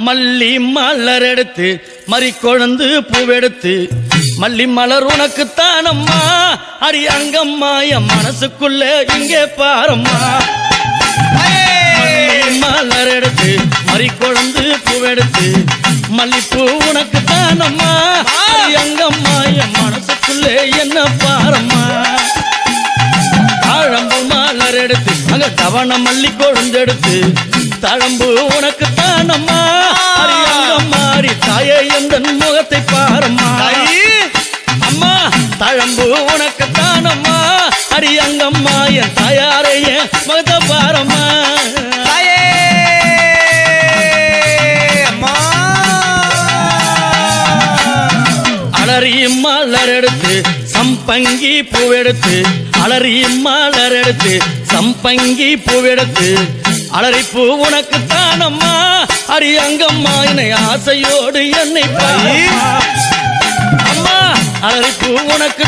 மல்லி மலர் எடுத்து மறி கொழுந்து பூவெடுத்து மல்லி மலர் உனக்குத்தானம்மா அடி அங்கம்மா என் மனசுக்குள்ள இங்கே பாரம்மா மலர் எடுத்து மறி கொழுந்து பூவெடுத்து மல்லிப்பூ உனக்குத்தானம்மா அடி அங்கம்மா என் மனசுக்குள்ள என்ன பாரம்மா தாழம்பு மலர் எடுத்து அங்க தவண மல்லி கொழுந்தெடுத்து தழம்பு உனக்கு தானம்மா மாறி தாயே எந்த முகத்தை பாரம்மா அம்மா தழம்பு உனக்கு தானம்மா அடி அங்கம்மா என் தாயாரைய முகத்தை பாரம்மா அலறி மலர் எடுத்து சம்பங்கி பூவெடுத்து அலறி மலர் எடுத்து சம்பங்கி பூவெடுத்து அலறி பூ உனக்கு தானம்மா அடி அங்கம்மா என்னை ஆசையோடு என்னை அம்மா அலறி பூ உனக்கு